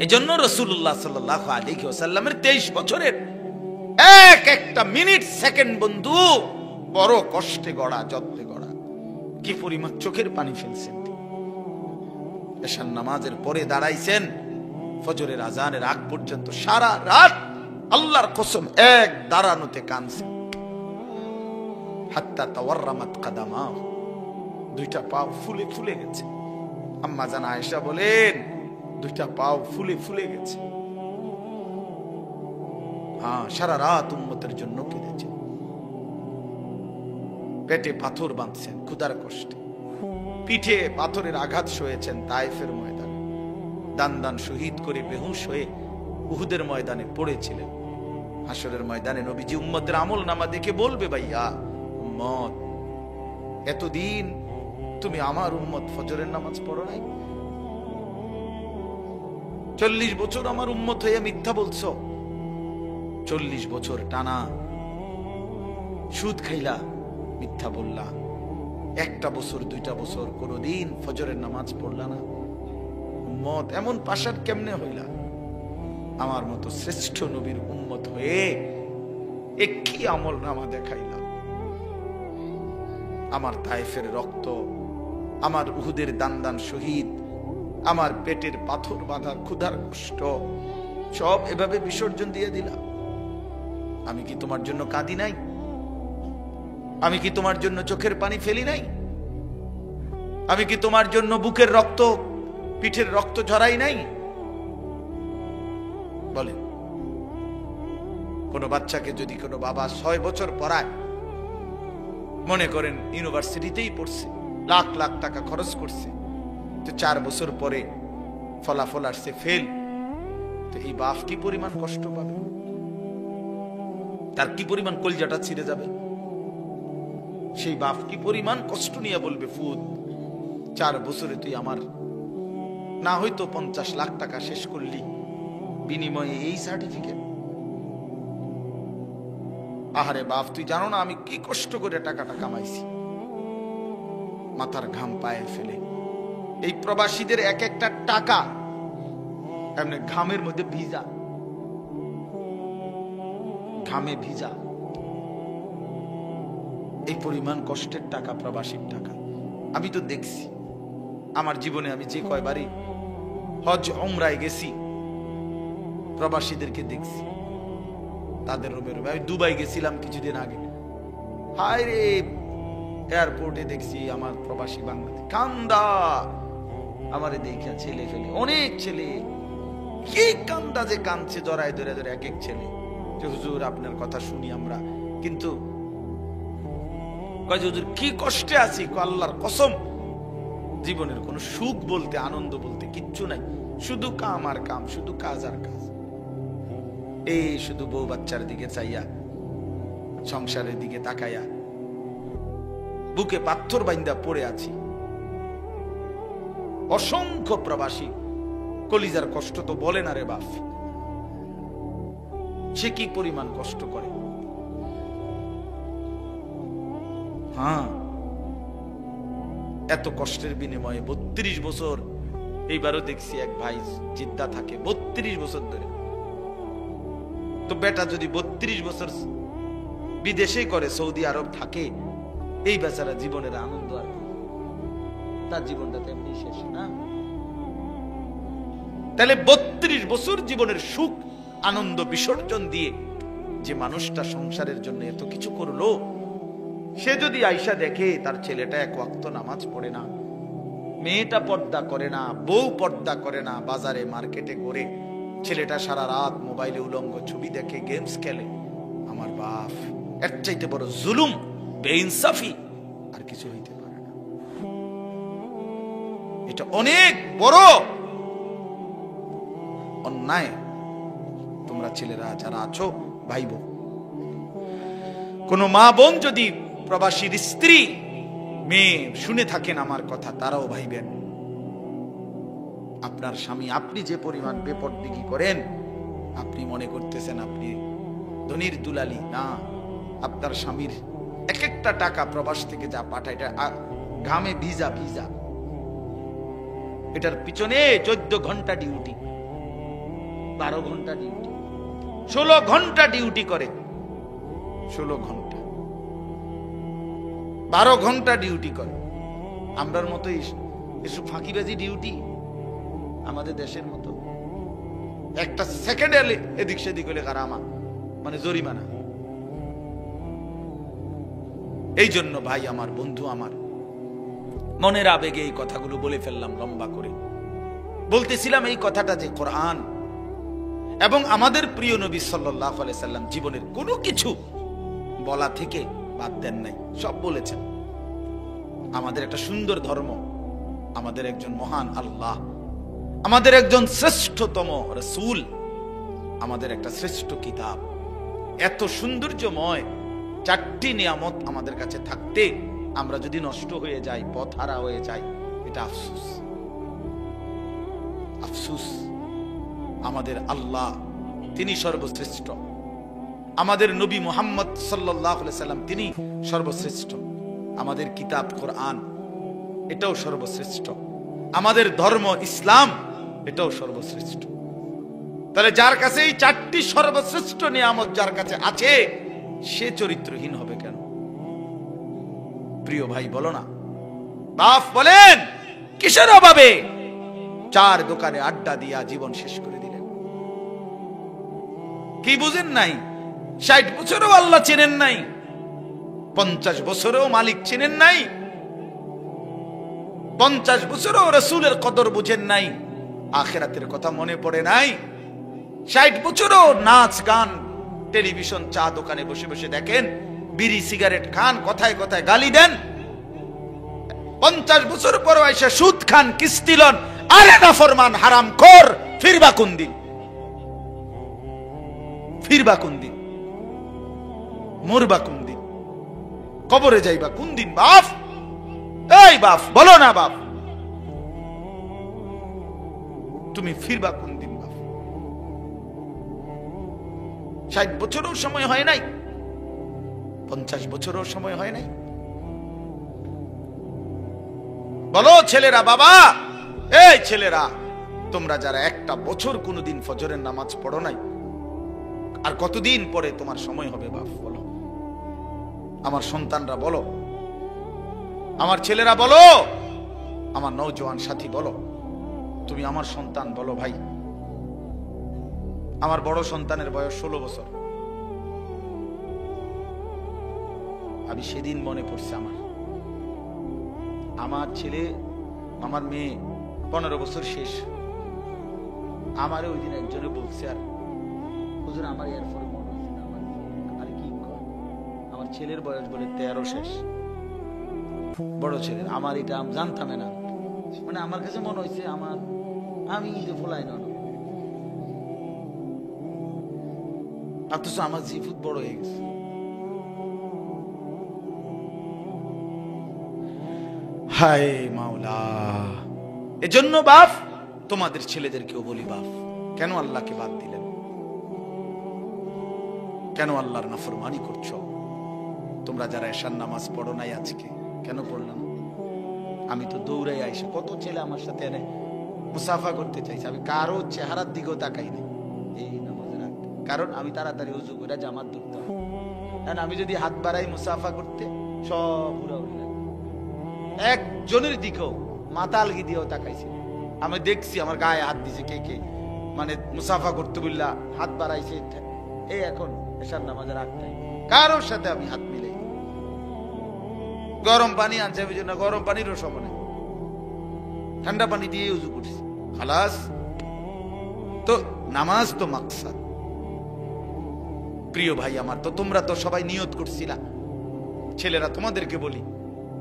এজন্য রাসূলুল্লাহ সাল্লাল্লাহু আলাইহি ওয়াসাল্লামের 23 বছরের এক একটা মিনিট সেকেন্ড বন্ধু বড় কষ্টে গড়া, যত্নে গড়া। কি পরিমাণ চোখের পানি ফেলছেন। এশার নামাজের পরে দাঁড়াইছেন ফজরের আজানের আগ পর্যন্ত সারা রাত আল্লাহর কসম এক দাঁড়ানোতে কাঁদছেন। হাত্তা তাওয়াররামাত কাদামা, দুইটা পা ফুলে ফুলে গেছে। আম্মা জান আয়েশা বলেন দুইটা পাও ফুলে ফুলে গেছে। হ্যাঁ, সারা রাত উম্মতের জন্য কেঁদেছেন। পেটে পাথর বাঁধছেন ক্ষুধার কষ্টে, পিঠে পাথরের আঘাত সয়েছেন তায়েফের ময়দানে, দান দান শহীদ করে বেহুশ হয়ে উহুদের ময়দানে পড়েছিলেন। হাসরের ময়দানে নবীজি উম্মতের আমল নামা দেখে বলবে, ভাইয়া উম্মত, এতদিন তুমি আমার উম্মত ফজরের নামাজ পড়ো নাই, 40 বছর আমার উম্মত হয়ে মিথ্যা বলছো, 40 বছর টানা সুদ খাইলা, মিথ্যা বললা, একটা বছর দুইটা বছর কোনদিন ফজরের নামাজ পড়লা না। উম্মত এমন পাশার কেমনে হইলা? আমার মতো শ্রেষ্ঠ নবীর উম্মত হয়ে একই আমল নামা দেখাইলা। আমার তায়েফের রক্ত, আমার উহুদের দান দান শহীদ, আমার পেটের পাথর বাঁধা ক্ষুধার কষ্ট সব এভাবে বিসর্জন দিয়ে দিলাম। আমি কি তোমার জন্য কাঁদি নাই? আমি কি তোমার জন্য চোখের পানি ফেলি নাই? আমি কি তোমার জন্য বুকের রক্ত, পিঠের রক্ত ঝরাই নাই? বলে কোন বাচ্চাকে যদি কোনো বাবা 6 বছর পড়ায়, মনে করেন ইউনিভার্সিটিতেই পড়ছে, লাখ লাখ টাকা খরচ করছে, তো 4 বছর পরে ফলাফল আসছে ফেল, তো এই বাপ কি পরিমাণ কষ্ট পাবে? তার কি পরিমাণ কলজাটা ছিঁড়ে যাবে? সেই বাপ কি পরিমাণ কষ্ট নিয়ে বলবে, ফুদ 4 বছরে তুই আমার না হয়তো 50 লাখ টাকা শেষ করলি, বিনিময়ে এই সার্টিফিকেট। আহারে বাপ, তুই জানো না আমি কি কষ্ট করে টাকাটা কামাইছি, মাথার ঘাম পায়ে ফেলে। এই প্রবাসীদের এক একটা টাকা এমনি ঘামের মধ্যে ভিজা, ঘামে ভিজা। এই পরিমাণ কষ্টের টাকা, প্রবাসীর টাকা। আমি তো দেখছি আমার জীবনে, আমি যে কয়বারই হজ উমরায় গেছি, প্রবাসীদেরকে দেখছি তাদের রুমের। আমি দুবাই গেছিলাম কিছুদিন আগে, হায় রে, এয়ারপোর্টে দেখছি আমার প্রবাসী বাংলাদেশ কান্দা, আমারে দেখা ছেলে ফেলে, অনেক ছেলে কি কান্দা যে কাঁদছে, জড়ায় ধরে ধরে এক এক ছেলে, যে হুজুর আপনার কথা শুনি আমরা, কিন্তু হুজুর কি কষ্টে আছি, আল্লাহর কসম জীবনের কোনো সুখ বলতে, আনন্দ বলতে কিচ্ছু নাই, শুধু কাম আর কাম, শুধু কাজ আর কাজ। এই শুধু বউ বাচ্চার দিকে চাইয়া, সংসারের দিকে তাকাইয়া বুকে পাথর বাইন্দা পড়ে আছি। অসংখ্য প্রবাসী কলিজার কষ্ট তো বলে না রে বাপ, সে কি পরিমাণ কষ্ট করে। হ্যাঁ, এত কষ্টের বিনিময়ে 32 বছর, এইবারও দেখছি এক ভাই জিদ্দা থাকে 32 বছর ধরে। তো বেটা যদি 32 বছর বিদেশে করে, সৌদি আরব থাকে, এই বেচারা জীবনের আনন্দ আর তার জীবনটা তেমনি শেষ না? তাহলে 32 বছর জীবনের সুখ আনন্দ বিসর্জন দিয়ে যে মানুষটা সংসারের জন্য এত কিছু করলো, সে যদি আয়সা দেখে তার ছেলেটা 1 ওয়াক্ত নামাজ পড়ে না, মেয়েটা পর্দা করে না, বউ পর্দা করে না, বাজারে মার্কেটে করে ছেলেটা সারা রাত মোবাইলে উলঙ্গ ছবি দেখে, গেমস খেলে, আমার বাপ, এর চাইতে বড় জুলুম, বেইনসাফি আর কিছু হইতে পারে না। এটা অনেক বড় অন্যায়। তোমরা ছেলেরা যারা আছো, ভাইব, কোন মা বোন যদি প্রবাসীর স্ত্রী মেয়ে শুনে থাকেন আমার কথা, তারাও ভাইবেন, আপনার স্বামী আপনি যে পরিমাণ বেপরদিগি করেন, আপনি মনে করতেছেন আপনি ধনির দুলালি, না, আপনার স্বামীর এক একটা টাকা প্রবাস থেকে যা পাঠায়, এটা ঘামে ভিজা ভিজা, এটার পিছনে 14 ঘন্টা ডিউটি, 12 ঘন্টা ডিউটি, 16 ঘন্টা ডিউটি করে, 16 ঘন্টা, 12 ঘন্টা ডিউটি করে। আমরার মতো এসব ফাঁকিবাজি ডিউটি আমাদের দেশের মতো একটা সেকেন্ডে এদিক সেদিক হলে কারামা, মানে জরিমানা। এই জন্য ভাই আমার, বন্ধু আমার, মনের আবেগে এই কথাগুলো বলে ফেললাম লম্বা করে। বলতেছিলাম এই কথাটা যে কোরআন এবং আমাদের প্রিয় নবী সাল্লাল্লাহু আলাইহি সাল্লাম জীবনের কোনো কিছু বলা থেকে বাদ দেন নাই, সব বলেছেন। আমাদের একটা সুন্দর ধর্ম, আমাদের একজন মহান আল্লাহ, আমাদের একজন শ্রেষ্ঠতম রাসূল, আমাদের একটা শ্রেষ্ঠ কিতাব, এত সৌন্দর্যময় 4টি নিয়ামত আমাদের কাছে থাকতে আমরা যদি নষ্ট হয়ে যাই, পথহারা হয়ে যাই, এটা আফসোস। আফসোস। আমাদের আল্লাহ তিনি সর্বশ্রেষ্ঠ, আমাদের নবী মুহাম্মদ সাল্লাল্লাহু আলাইহি সাল্লাম তিনি সর্বশ্রেষ্ঠ, আমাদের কিতাব কোরআন এটাও সর্বশ্রেষ্ঠ, আমাদের ধর্ম ইসলাম এটাও সর্বশ্রেষ্ঠ। তাহলে যার কাছে এই 4টি সর্বশ্রেষ্ঠ নিয়ামত যার কাছে আছে, সে চরিত্রহীন হবে কেন? প্রিয় ভাই বলো না। বাপ বলেন কিসের অভাবে 4 দোকানে আড্ডা দিয়া জীবন শেষ করে দিলেন? কি বুঝেন নাই? 60 বছরও আল্লাহ চেনেন নাই, 50 বছরেও মালিক চেনেন নাই, 50 বছরেও রাসূলের কদর বুঝেন নাই, আখিরাতের কথা মনে পড়ে নাই, 60 বছরেও নাচ গান, টেলিভিশন, চা দোকানে বসে বসে দেখেন, বিড়ি সিগারেট খান, কথায় কথায় গালি দেন, 50 বছর পর আইসা সুদ খান, কিস্তি লন, আরে নাফরমান হারামখোর, ফিরবা কোন দিন? ফিরবা কোন দিন? মরবা কোন দিন? কবরে যাইবা কোন দিন? বাপ, এই বাপ বলো না, বাপ তুমি ফিরবা কোন দিন? বাপ 60 বছরও সময় হয় নাই, 50 বছরও সময় হয় নাই। বলো ছেলেরা, বাবা, এই ছেলেরা, তোমরা যারা একটা বছর কোনোদিন ফজরের নামাজ পড়ো নাই, আর কতদিন পরে তোমার সময় হবে? বাপ বলো, আমার সন্তানরা বলো, আমার ছেলেরা বলো, আমার নওজোয়ান সাথী বলো, তুমি আমার সন্তান বলো। ভাই, আমার বড় সন্তানের বয়স 16 বছর। আমি সেদিন মনে পড়ছে আমার ছেলে, আমার মেয়ে 15 বছর শেষ। আমারে ওই দিন একজনে বলছে, আর হুজুর আমার এরপরে মনে হচ্ছে না, আর কি আমার ছেলের বয়স বলে 13 শেষ, বড় ছেলের। আমার এটা আমি জানতাম না, মানে আমার কাছে মনে হয়েছে আমি ফোলাই না, অথচ আমার জিফুত বড় হয়ে গেছে। হায় মাওলা, এজন্য বাপ তোমাদের ছেলেদেরকেও বলি, বাপ কেন আল্লাহকে বাদ দিলেন? কেন আল্লাহর নাফরমানি করছো? তোমরা যারা এশার নামাজ পড়ো নাই আজকে, কেন পড়লে না? আমি তো দৌড়াই আইসা, কত ছেলে আমার সাথে এনে মুসাফা করতে চাইছে, আমি কারো চেহারার দিকেও তাকাই না এই নামাজের আগে, কারণ আমি তাড়াতাড়ি উজু করে জামাত ধরতে হয়। কারণ আমি যদি হাত বাড়াই মুসাফা করতে, সব উড়াউড়ি লাগে। একজনের দিকেও মাতালগি দিয়েও তাকাইছে, আমি দেখছি আমার গায়ে হাত দিছে কে কে, মানে মুসাফা করতে বললা হাত বাড়াইছে। এই এখন এশার নামাজের আগটাই কারোর সাথে আমি হাত মিলাই। গরম পানি আনছে, ওই জন্য গরম পানিরও সময় নেই, ঠান্ডা পানি দিয়ে উজু করছি, খালাস। তো নামাজ তো মাকসাদ। প্রিয় ভাই আমার, তো তোমরা তো সবাই নিয়ত করছিলা। ছেলেরা তোমাদেরকে বলি,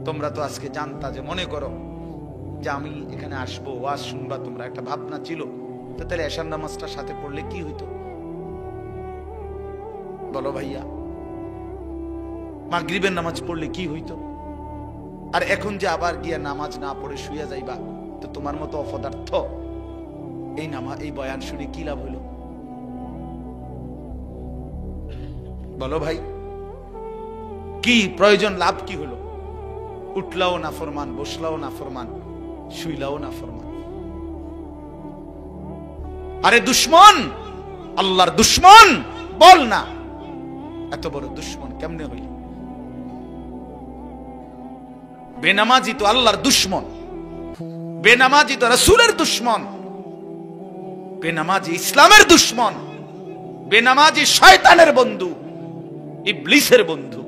তোমরা তো আজকে জানতা, যে মনে করো যে আমি এখানে আসবো, ওয়াজ শুনবা, তোমরা একটা ভাবনা ছিল, তো তাহলে এশার নামাজটা সাথে পড়লে কি হইতো? বলো ভাইয়া, মাগরিবের নামাজ পড়লে কি হইতো? আর এখন যে আবার গিয়া নামাজ না পড়ে শুয়ে যাইবা, তো তোমার মতো অপদার্থ এই বয়ান শুনে কি লাভ হইল? বলো ভাই, কি প্রয়োজন, লাভ কি হলো? উঠলাও না ফরমান, বসলাও না ফরমান, শুইলাও না ফরমান। আরে দুশ্মন আল্লাহর দুশ্মন বল না, এত বড় দুশ্মন কেমনে হইল? বেনামাজি তো আল্লাহর দুশ্মন, বেনামাজি তো রাসূলের দুশ্মন, বেনামাজি ইসলামের দুশ্মন, বেনামাজি শয়তানের বন্ধু, ইবলিসের বন্ধু।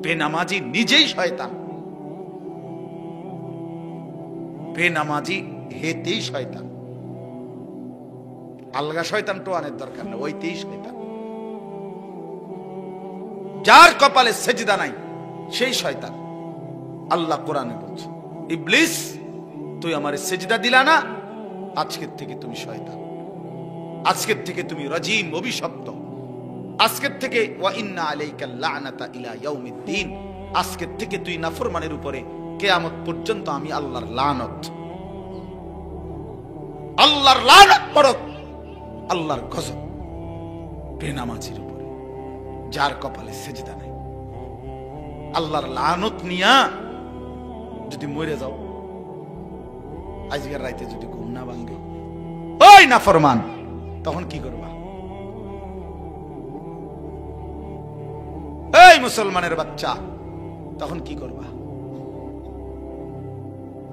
বেনামাজি নিজেই শয়তান, বেনামাজি হেতেই শয়তান। আলগা শয়তান টোয়ানের দরকার না, ওইতেই শয়তান। যার কপালে সেজদা নাই সেই শয়তান। আল্লাহ কোরআনে বলছে, ইবলিস তুই আমারে সেজদা দিলা না, আজকের থেকে তুমি শয়তান, আজকের থেকে তুমি রাজিম, অভিশপ্ত, আজকের থেকে ওয়া ইন্না আলাইকা লানাতা ইলা ইয়াউমিদ্দিন, আজকের থেকে তুই নাফরমানের উপরে কিয়ামত পর্যন্ত আমি আল্লাহর লানত, আল্লাহর লানত পড়ক, আল্লাহর গজব বেনামাজির উপরে, যার কপালে সেজদা নাই। আল্লাহর লানত নিয়া যদি মরে যাও, আজকের রাইতে যদি ঘুম না ভাঙে, ওই নাফরমান, তখন কি করবা? এই মুসলমানের বাচ্চা, তখন কি করবা?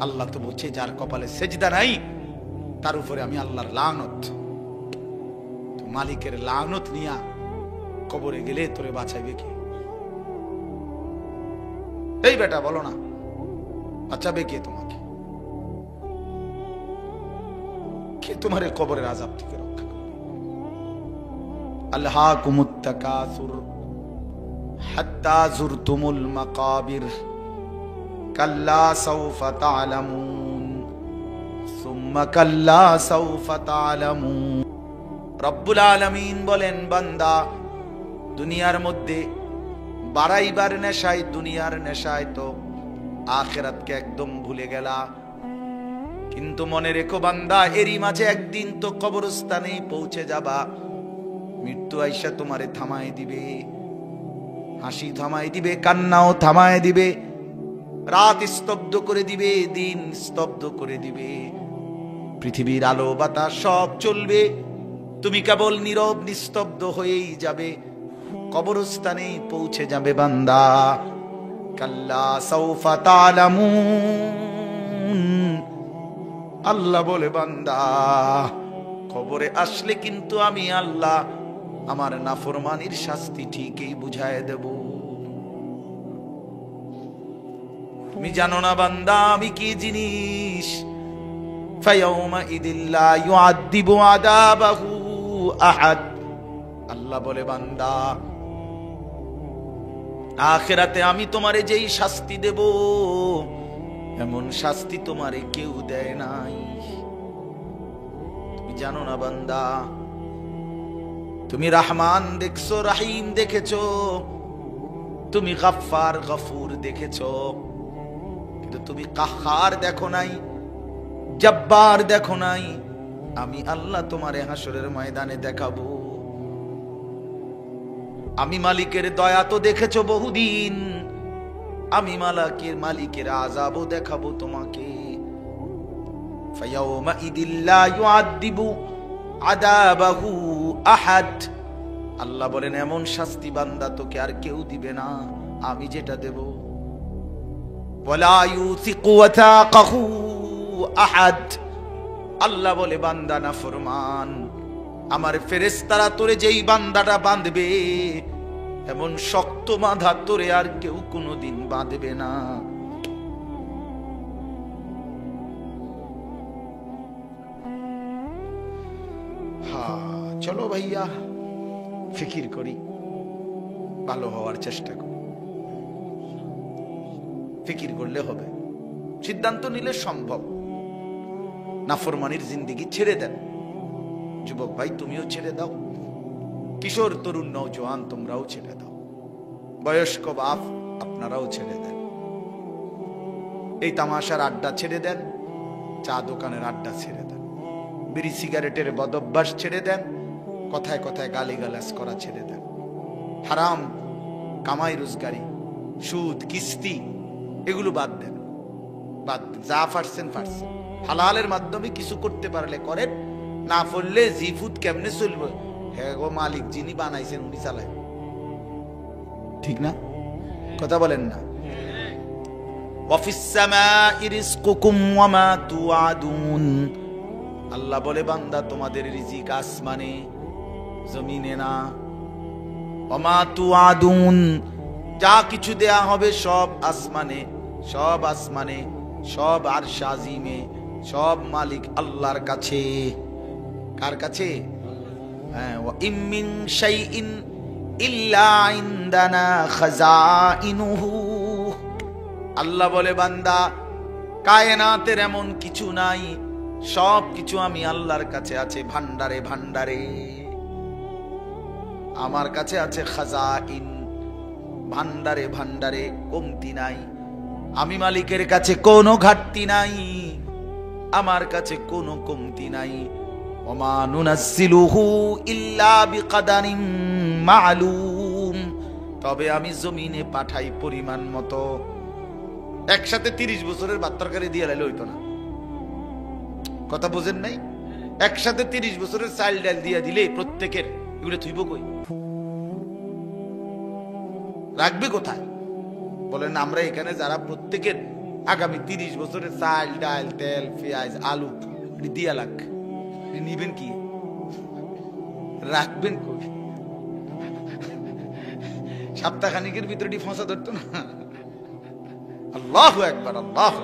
আল্লাহ তো বলছে যার কপালে সেজদা নাই তার উপরে আমি আল্লাহর লানত। তো মালিকের লানত নিয়া কবরে গেলে তোরে বাঁচাইবে কে? এই বেটা বলো না, বাঁচাবে কে তোমাকে? কে তোমার কবরের আযাব থেকে রক্ষা করবে? আলহাকুমুত তাকাসুর হাত্তা যুরতুমুল মাকাবির কাল্লা সাউফা তা'লামুন সুম্মা কাল্লা সাউফা তা'লামুন। রব্বুল আলামিন বলেন, বান্দা দুনিয়ার মধ্যে বাড়াইবার নেশায়, দুনিয়ার নেশায় তো আখিরাতকে একদম ভুলে গেলা। কিন্তু মনে রেখো বান্দা, এরই মাঝে একদিন তো কবরস্থানে পৌঁছে যাবা। মৃত্যু আইসা তোমারে থামায় দিবে, হাসি থামায় দিবে, কান্নাও থামায় দিবে, রাত স্তব্ধ করে দিবে, দিন স্তব্ধ করে দিবে, পৃথিবীর আলো বাতাস সব চলবে, তুমি কেবল নীরব নিস্তব্ধ হয়েই যাবে, কবরস্থানে পৌঁছে যাবে বান্দা। কাল্লা সাউফা তা'লামুন, আল্লাহ বলে বান্দা কবরে আসলে কিন্তু আমি আল্লাহ আমার নাফরমানির শাস্তি ঠিকই বুঝায় দেব। তুমি জানো না বান্দা আমি কি জিনিস? ফায়াউমা ইদিল্লা ইউআযিবু আযাবাহু আহাদ। আল্লাহ বলে বান্দা আখিরাতে আমি তোমারে যেই শাস্তি দেব, এমন শাস্তি তোমারে কেউ দেয় নাই। তুমি জানো না বান্দা, তুমি রহমান দেখছো, রহিম দেখেছো, তুমি গফফার গফুর দেখেছো, কিন্তু তুমি কাহ্হার দেখো নাই, জব্বার দেখো নাই। আমি আল্লাহ তোমারে হাসরের ময়দানে দেখাবো। আমি মালিকের দয়া তো দেখেছো বহুদিন, আমি মালিকের আযাবও দেখাবো তোমাকে। ফায়াউমা ইদিল্লা ইউআযিবু আযাবাহু আহাদ। আল্লাহ বলেন এমন শাস্তি বান্দা তোকে আর কেউ দিবে না, আমি যেটা দেব। ওয়ালা ইউসিকু ওয়াথাকাহু আহাদ। আল্লাহ বলে বান্দা নাফরমান, আমার ফেরেশতারা তোরে যেই বান্দাটা বাঁধবে, এমন শক্ত বাঁধা তোরে আর কেউ কোনোদিন বাঁধবে না। চলো ভাইয়া ফিকির করি, ভালো হওয়ার চেষ্টা করি। ফিকির করলে হবে, সিদ্ধান্ত নিলে সম্ভব। নাফরমানির জিন্দেগি ছেড়ে দেন। যুবক ভাই তুমিও ছেড়ে দাও, কিশোর তরুণ নওজোয়ান তোমরাও ছেড়ে দাও, বয়স্ক বাপ আপনারাও ছেড়ে দেন। এই তামাশার আড্ডা ছেড়ে দেন, চা দোকানের আড্ডা ছেড়ে দেন, বিড়ি সিগারেটের বদভ্যাস ছেড়ে দেন, কথায় কথায় গালিগালাজ করা ছেড়ে দেন, হারাম কামাই রোজগারি, সুদ, কিস্তি এগুলো বাদ দেন। বাদ যা পারছেন পারছেন, হালালের মাধ্যমে কিছু করতে পারলে করেন, না পারলে জিফুত কেমনে চলবে হ্যাঁ গো, মালিক যিনি বানাইছেন উনি চালায়, ঠিক না? কথা বলেন না? ওয়াফিস সামাই রিজকুকুম ওয়া মা তুআদুন, আল্লাহ বলে বান্দা তোমাদের রিজিক আসমানে জমিনে না। ওয়া মা তুআদুন, যা কিছু দেয়া হবে সব আসমানে, সব আসমানে, সব আরশ আজিমে, সব মালিক আল্লাহর কাছে। কার কাছে? হ্যাঁ, ওয়া ইম মিন শাইইন ইল্লা ইনদানা খাযাইনুহু, আল্লাহ বলে বান্দা কায়নাতের এমন কিছু নাই, সব কিছু আমি আল্লাহর কাছে আছে ভান্ডারে ভান্ডারে। আমার কাছে আছে খাজাইন, ভান্ডারে ভান্ডারে, কমতি নাই। আমি মালিকের কাছে কোনো ঘাটতি নাই, আমার কাছে কোনো কমতি নাই। ওমা নুনাজ্জিলুহু ইল্লা বিকাদারিন মা'লুম, তবে আমি জমিনে পাঠাই পরিমাণ মতো। একসাথে 30 বছরের ভাত তরকারি দিয়ে লাইলে হইতো না, কথা বুঝেন নাই? একসাথে 30 বছরের চাল ডাল দিয়ে দিলে প্রত্যেকের এগুলো থইব কই, রাখবে কোথায়? বলেন আমরা এখানে যারা প্রত্যেকের আগামী 30 বছরের চাল ডাল তেল পেঁয়াজ আলু দিয়া লাগ, নিবেন কি, রাখবেন কই? সপ্তাহখানিকের ভিতরে ফসা ধরতো না। আল্লাহু আকবার, আল্লাহ।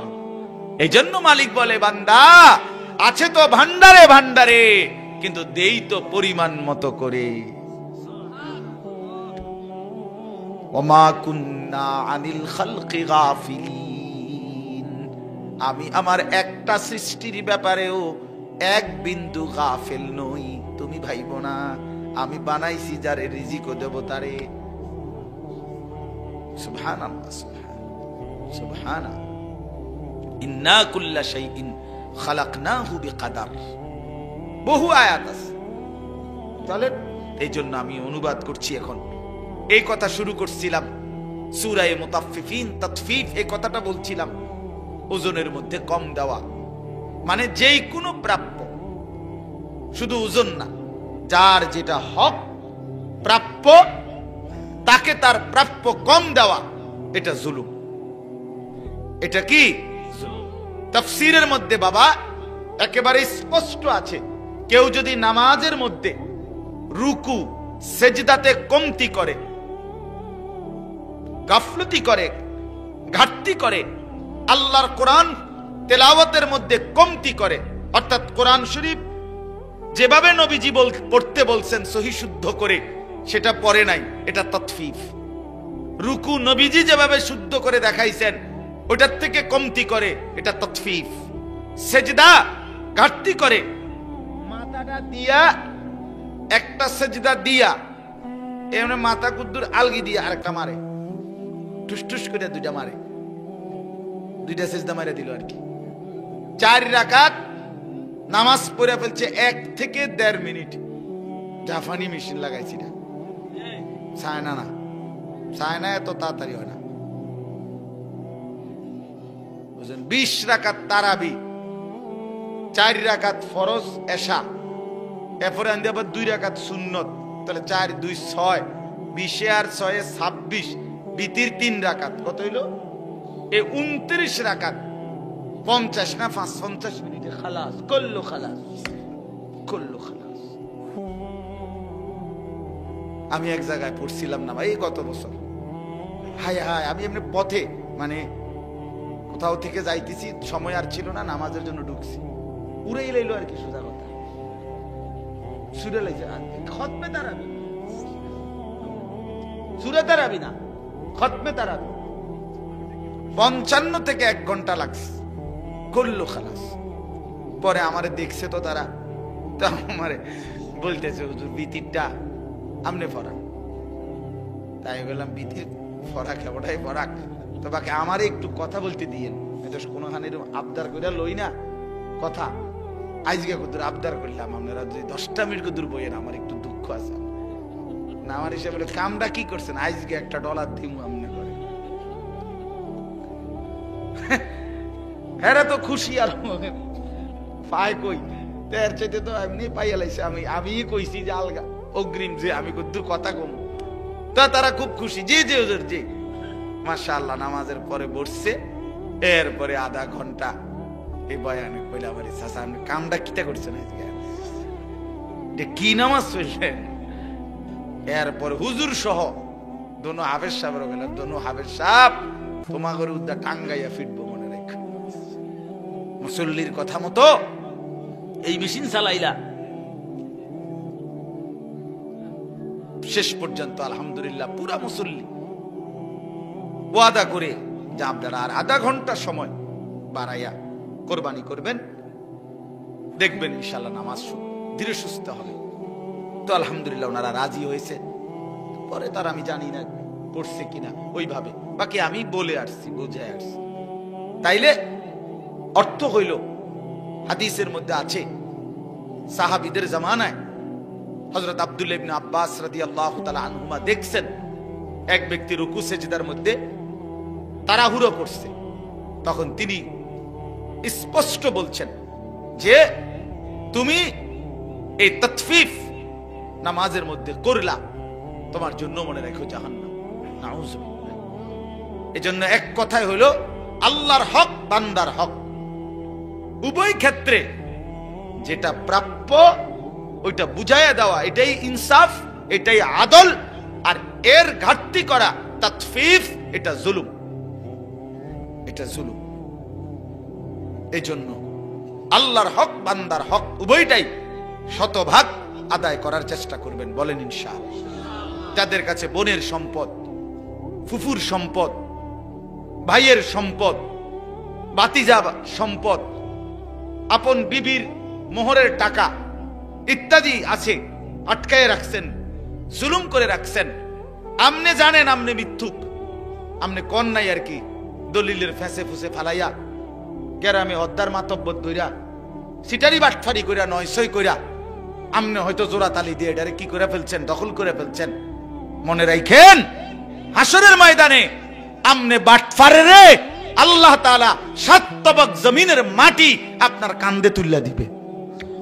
এই জন্য মালিক বলে বান্দা আছে তো ভান্ডারে ভান্ডারে, কিন্তু দেই তো পরিমাণ মতো করে। ওমা কুন্না আনিল খালকি গাফিলিন, আমি আমার একটা সৃষ্টির ব্যাপারেও এক বিন্দু গাফেল নই। তুমি ভাইবো না আমি বানাইছি যারে রিজিকও দেব তারে। সুবহানাল্লাহ, সুবহানা। ইন্না কুল্লা শাইইন খালাকনাহু বিকাদার, বহু আয়াত আছে। তাহলে এই জন্য আমি অনুবাদ করছি এখন। এই কথা শুরু করছিলাম সূরা মুতাফফিফিন, তাতফিফ, এই কথাটা বলছিলাম ওজনের মধ্যে কম দেওয়া, মানে যেই কোনো প্রাপ্য, শুধু ওজন না, যার যেটা হক প্রাপ্য তাকে তার প্রাপ্য কম দেওয়া, এটা জুলুম। এটা কি? তাফসীরের মধ্যে বাবা একেবারে স্পষ্ট আছে, কেউ যদি নামাজের মধ্যে রুকু সেজদাতে কমতি করে, গাফলতি করে, ঘাটতি করে, আল্লাহর কোরআন তেলাওয়াতের মধ্যে কমতি করে, অর্থাৎ কোরআন শরীফ যেভাবে নবীজি পড়তে বলছেন সহি শুদ্ধ করে সেটা পড়ে নাই, এটা তাতফিফ। রুকু নবীজি যেভাবে শুদ্ধ করে দেখাইছেন ওটার থেকে কমতি করে, এটা তাতফিফ। সেজদা ঘাটতি করে, মাথাটা দিয়া একটা সেজদা দিয়া এমনি মাথা কুদ্দুর আলগি দিয়া আরেকটা মারে, টুস করে দুইটা মারে, দুইটা সেজদা মারে দিল আর কি। 4 রাকাত নামাজ পড়ে ফেলছে 1 থেকে 1.5 মিনিট। জাপানি মেশিন লাগাইছি না, চায়না না, চায়না এত তাড়াতাড়ি হয় না, বুঝলেন? 20 রাকাত তারাবি, 4 রাকাত ফরজ এশা, এরপরে আনতে আবার 2 রাকাত সুন্নত, তাহলে 4 2 6, 20 আর 6 26, বিতির 3 রাকাত, কত হইল? এই 29 রাকাত 50 না 50 মিনিটে খালাস, কল্লো খালাস, কল্লো খালাস। আমি এক জায়গায় পড়ছিলাম না ভাই, কত বছর, হায় হায়, আমি এমনি পথে মানে কোথাও থেকে যাইতেছি, সময় আর ছিল না, নামাজের জন্য ঢুকছি, উড়েই লাইলো আর কি, সোজা কথা সুরে লাইছে, খতমে তারাবি, সুরে তারাবি না, খতমে তারাবি, 55 থেকে 1 ঘন্টা লাগছে, করলো খালাস। পরে আমারে দেখছে তো তারা, তো আমারে বলতেছে হুজুর বিতিরটা আমনে ফরাক, তাই বললাম বিতির ফরাক ওটাই ফরাক, তো বাকি আমারে একটু কথা বলতে দিয়েন, এটা কোনোখানে আবদার করে লই না কথা। আজকে কত আবদার করলাম, আপনারা যদি 10টা মিনিট দূর বইয়েন, আমার একটু দুঃখ আছে না, আমার হিসাবে কামটা কি করছেন, আজকে $1 দিমু আমনে করে। হ্যাঁ তো খুশি আর পায় কই, এর চাইতে তো এমনি পাইয়া লাইছে। আমি কইছি যে আলগা অগ্রিম যে আমি কদ্দুর কথা কম, তা তারা খুব খুশি। যে যে ওদের যে মাশাআল্লাহ নামাজের পরে বসছে। এরপরে আধা ঘন্টা এই বয়ানে কইলা আমার চাচা আপনি কামটা কিটা করছেন আজকে, কি নামাজ পড়লেন? এরপর হুজুর সহ দোনো হাফেজ সাহেবের গেলেন। দোনো হাফেজ সাহেব তোমাদের উদ্দা টাঙ্গাইয়া ফিরবো, মনে রেখো। মুসল্লির কথা মতো এই মেশিন চালাইলা। শেষ পর্যন্ত আলহামদুলিল্লাহ পুরা মুসল্লি ওয়াদা করে যে আপনারা আর আধা ঘন্টা সময় বাড়াইয়া কোরবানি করবেন, দেখবেন ইনশাআল্লাহ নামাজ ধীরে সুস্থ হবে। তো আলহামদুলিল্লাহ ওনারা রাজি হয়েছে। পরে তার আমি জানি না পড়ছে কিনা ওইভাবে, বাকি আমি বলে আসছি, বুঝে আসছি। তাইলে অর্থ হইল, হাদিসের মধ্যে আছে সাহাবীদের জামানায় হযরত আব্দুল্লাহ ইবনে আব্বাস রাদিয়াল্লাহু তাআলা আনহুমা দেখছেন এক ব্যক্তি রুকু সেজদার মধ্যে তাড়াহুড়ো করছে। তখন তিনি স্পষ্ট বলছেন যে তুমি এই তাতফিফ নামাজের মধ্যে করলা, তোমার জন্য মনে রেখো জাহান্নাম। নাউযুবিল্লাহ। এজন্য এক কথাই হলো আল্লাহর হক বান্দার হক, উভয় ক্ষেত্রে যেটা প্রাপ্য ওইটা বুঝাইয়া দেওয়া, এটাই ইনসাফ, এটাই আদল। আর এর ঘাটতি করা তাতফিফ, এটা জুলুম, এটা জুলুম। এজন্য আল্লাহর হক বান্দার হক উভয়টাই শতভাগ আদায় করার চেষ্টা করবেন, বলেন ইনশাআল্লাহ। যাদের কাছে বোনের সম্পদ, ফুফুর সম্পদ, ভাইয়ের সম্পদ, ভাতিজা সম্পদ, আপন বিবির মোহরের টাকা ইত্যাদি আছে, আটকায় রাখছেন, জুলুম করে রাখছেন, আমনে জানেন আমনে মিথ্যুক, আমনে কন নাই আর কি, দলিলের ফেসে ফুসে ফালাইয়া গ্রামে হদ্দার মাতব্বর দইরা সিটারি বাটফারি কইরা নয়সই কইরা আমনে হয়তো জোড়া তালি দিয়ে এটারে কি করে ফেলছেন, দখল করে ফেলছেন। মনে রাখেন হাসরের ময়দানে আমনে বাটফারে আল্লাহ তাআলা 7 তবক জমিনের মাটি আপনার কান্দে তুল্লা দিবে।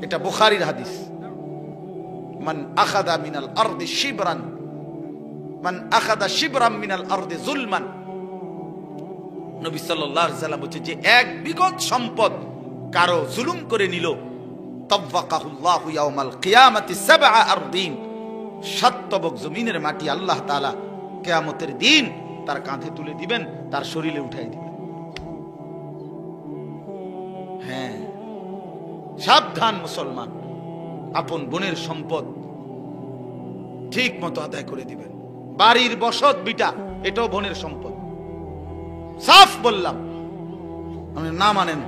এটা বুখারীর হাদিস। মান আখাযা মিনাল আরদি শিবরান, মান আখাযা শিবরান মিনাল আরদি যুলমান, নবী সাল্লাল্লাহু আলাইহি সাল্লাম বলেছে যে এক বিগত সম্পদ কারো জুলুম করে নিল, তাওয়াক্কাহুল্লাহু ইয়াউমাল কিয়ামাতি 7 আরদিন, 7 তবক জমিনের মাটি আল্লাহ তাআলা কিয়ামতের দিন তার কাঁধে তুলে দিবেন, তার শরীরে উঠাই দিবেন। হ্যাঁ, সাবধান মুসলমান, আপন বোনের সম্পদ ঠিক মতো আদায় করে দিবেন। বাড়ির বসত বিটা এটাও বোনের সম্পদ, সাফ বললাম, আপনি না মানেন।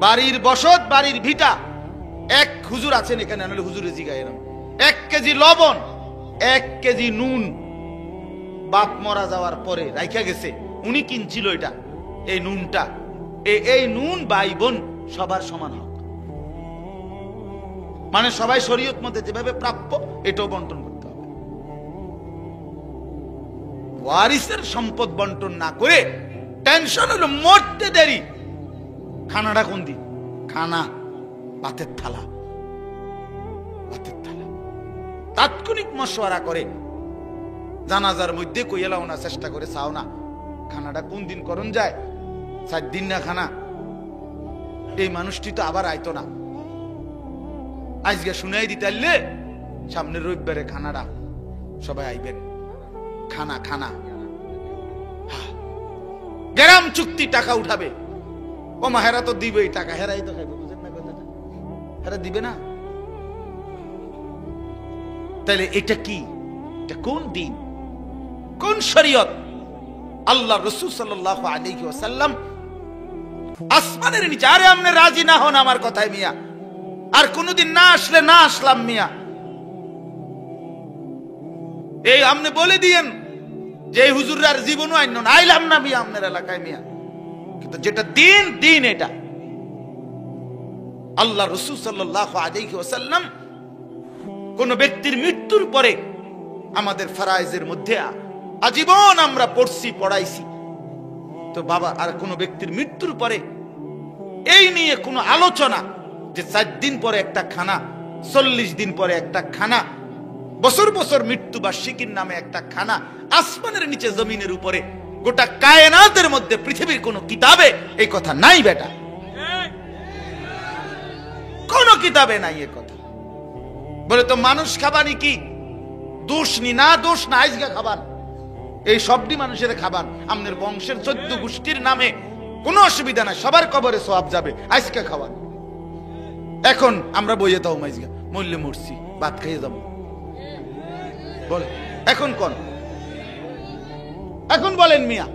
বাড়ির বসত, বাড়ির ভিটা, এক হুজুর আছেন এখানে, আনলে হুজুরে জিগায় এরকম 1 কেজি লবণ, 1 কেজি নুন বাপ মরা যাওয়ার পরে রাইখা গেছে, উনি কিনছিল এটা, এই নুনটা, এই নুন ভাই বোন সবার সমান হক, মানে সবাই শরীয়ত মতে যেভাবে প্রাপ্য এটাও বন্টন করতে হবে। ওয়ারিসের সম্পদ বন্টন না করে টেনশন হলো মরতে দেরি, খানাটা কোন দিন, খানা ভাতের থালা, ভাতের থালা। তাৎক্ষণিক মশওয়ারা করে জানাজার মধ্যে কইলাও না, চেষ্টা করে চাও না খানাটা কোন দিন করণ যায়, 7 দিন না খানা, এই মানুষটি তো আবার আইতো না, আজকে শুনাই দিতে আইলে সামনের রবিবারে খানাটা সবাই আইবেন, খানা খানা। গ্রাম চুক্তি টাকা উঠাবে, ও মা হেরা তো দিবে টাকা, হেরাই তো খাইবে, বুঝেন না কথাটা, হেরা দিবে না। তাহলে এটা কি, এটা কোন দিন, কোন শরীয়ত? আল্লাহ রাসূল সাল্লাল্লাহু আলাইহি ওয়াসাল্লাম আসমানের নিচে, আরে আপনি রাজি না হন আমার কথায় মিয়া, আর কোনদিন না আসলে না আসলাম মিয়া, এই আপনি বলে দিয়েন যে হুজুরার জীবনও আইন না, আইলাম না মিয়া আপনার এলাকায় মিয়া, কিন্তু যেটা দিন দিন এটা। আল্লাহ রাসূল সাল্লাল্লাহু আলাইহি ওয়াসাল্লাম কোন ব্যক্তির মৃত্যুর পরে আমাদের ফরায়েজের মধ্যে আজীবন আমরা পড়ছি পড়াইছি, তো বাবা আর কোন ব্যক্তির মৃত্যুর পরে এই নিয়ে কোনো আলোচনা যে 4 দিন পরে একটা খানা, 40 দিন পরে একটা খানা, বছর বছর মৃত্যু বার্ষিকীর নামে একটা খানা, আসমানের নিচে জমিনের উপরে গোটা কায়নাতের মধ্যে পৃথিবীর কোন কিতাবে এই কথা নাই বেটা, কোন কিতাবে নাই এ কথা। বলে তো মানুষ খাবানি কি দোষ নি, না দোষ না, আইজগা খাবার, এই সবটি মানুষের খাবার। আমাদের বংশের 14 গোষ্ঠীর নামে কোনো অসুবিধা নাই, সবার কবরে সওয়াব যাবে, আজকে খাবার। এখন আমরা বইয়ে তাও মাইজগা মরলে মরছি, ভাত খাইয়ে যাবো বলে। এখন কোন, এখন বলেন মিয়া,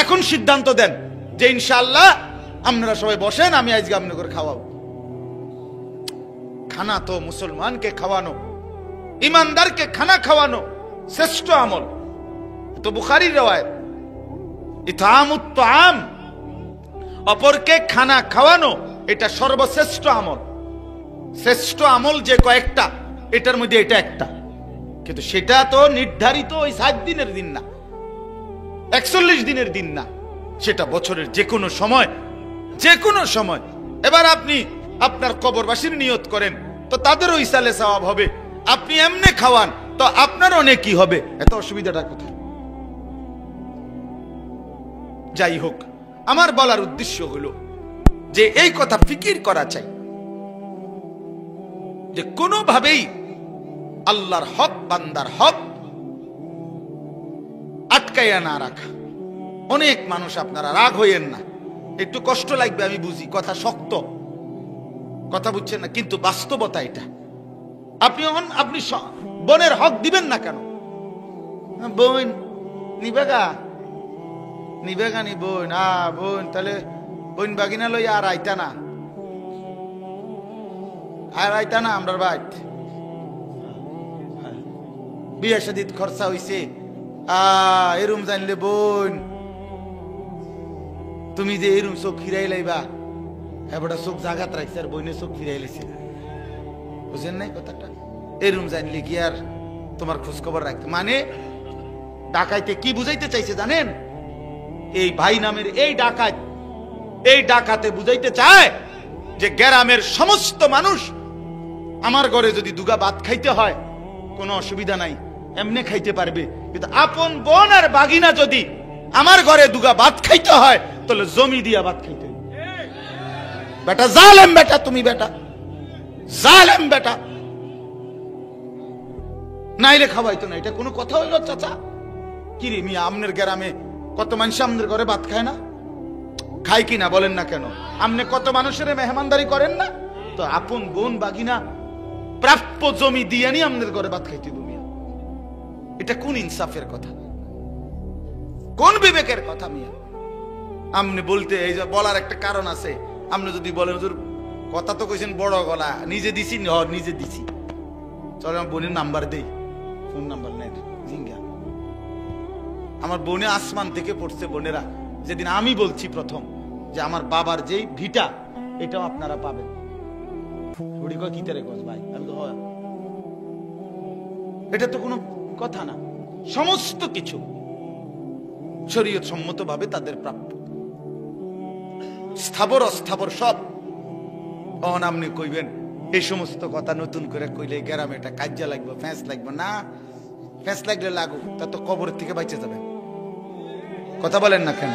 এখন সিদ্ধান্ত দেন যে ইনশাআল্লাহ আপনারা সবাই বসেন, আমি আজকে আপনাদের করে খাওয়াবো। খানা তো মুসলমানকে খাওয়ানো, ইমানদারকে খানা খাওয়ানো শ্রেষ্ঠ আমল। তো বুখারীর রওয়ায়াত, ইতআমুত তাআম, অপরকে খানা খাওয়ানো এটা সর্বশ্রেষ্ঠ আমল। শ্রেষ্ঠ আমল যে কয়েকটা, এটার মধ্যে এটা একটা, কিন্তু সেটা তো নির্ধারিত ওই 7 দিনের দিন না, 41 দিনের দিন না, সেটা বছরের যে কোনো সময়, যে কোনো সময়। এবার আপনি আপনার কবরবাসীর নিয়ত করেন তো তাদেরও ইসালে সওয়াব হবে, আপনি এমনি খাওয়ান তো আপনার অনেকই হবে, এত অসুবিধাটা কোথায়? যাই হোক, আমার বলার উদ্দেশ্য হলো যে এই কথা ফিকির করা চাই যে কোনোভাবেই আল্লাহর হক, বান্দার হক আটকাইয়া না রাখা। অনেক মানুষ, আপনারা রাগ হইয়েন না, একটু কষ্ট লাগবে আমি বুঝি, কথা শক্ত, কথা বুঝছেন না, কিন্তু বাস্তবতা এটা। আপনি বোনের হক দিবেন না কেন? বোন নিবেগা নিবেগা নি বোন, বোন তাহলে বোন বাগিনা লই আর আইতা না, আর আইতা না আমরার বাইত। বিয়ে শাদীত খরচা হইছে, এরুম জানলে বোন তুমি যে এরুম চোখ ফিরাই লাইবা, এবারটা চোখ জাগাত রাখছে আর বইনে চোখ ফিরাই লাইছে, বুঝেন নাই কথাটা? এরুম জানলে কি আর তোমার খোঁজ খবর রাখতে? মানে ডাকাইতে কি বুঝাইতে চাইছে জানেন? এই ভাই নামের এই ডাকাত, এই ডাকাতে বুঝাইতে চায় যে গ্রামের সমস্ত মানুষ আমার ঘরে যদি দুগা ভাত খাইতে হয় কোনো অসুবিধা নাই, এমনি খাইতে পারবে, কিন্তু আপন বোন আর বাগিনা যদি আমার ঘরে দুগা ভাত খাইতে হয় তাহলে জমি দিয়া ভাত খাইতে। বেটা জালেম, বেটা তুমি, বেটা জালেম, বেটা নাইলে খাওয়াইতো না, এটা কোনো কথা হইল? চাচা কি রে মিয়া, আমনের গ্রামে কত মানুষ আমনের ঘরে ভাত খায় না? খায় কি না বলেন না কেন? আমনে কত মানুষের মেহমানদারি করেন না? তো আপন বোন বাগিনা প্রাপ্য জমি দিয়ে নি আমনের ঘরে ভাত খাইতে মিয়া, এটা কোন ইনসাফের কথা, কোন বিবেকের কথা মিয়া? আমনে বলতে এই যে বলার একটা কারণ আছে, আপনি যদি বলেন হুজুর কথা তো কইছেন বড় গলা, নিজে দিছি, নিজে দিছি, চলো আমার বোনের নাম্বার দেই, ফোন নাম্বার নেই জিঙ্গা। আমার বোনে আসমান থেকে পড়ছে, বোনেরা যেদিন আমি বলছি প্রথম যে আমার বাবার যেই ভিটা এটাও আপনারা পাবেন, কি তারে কস ভাই? আমি তো হয়, এটা তো কোনো কথা না, সমস্ত কিছু শরীয়ত সম্মত ভাবে তাদের প্রাপ্য, স্থাবর অস্থাবর সব। আপনি কইবেন এই সমস্ত কথা নতুন করে কইলে গ্রামে এটা কাজ্যা লাগবে, ফ্যাঁস লাগবে না, ফ্যাঁস লাগলে লাগুক, তা তো কবরের থেকে বাইচে যাবেন। কথা বলেন না কেন?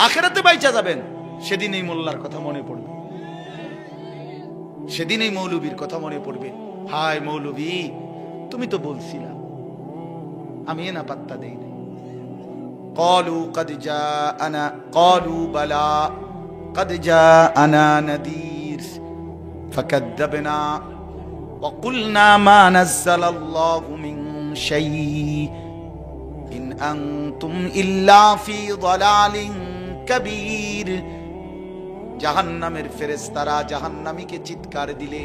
আখেরাতে বাইচা যাবেন, সেদিন এই মোল্লার কথা মনে পড়বে, সেদিন এই মৌলবীর কথা মনে পড়বে। হায় মৌলবী, তুমি তো বলছিলা, আমি না পাত্তা দেই নাই। قالوا قد جاءنا قالوا بلى قد جاءنا نذير فكذبنا وقلنا ما نزل الله من شيء إن أنتم إلا في ضلال كبير। জাহান্নামের ফেরেশতারা জাহান্নামীকে চিৎকার দিলে,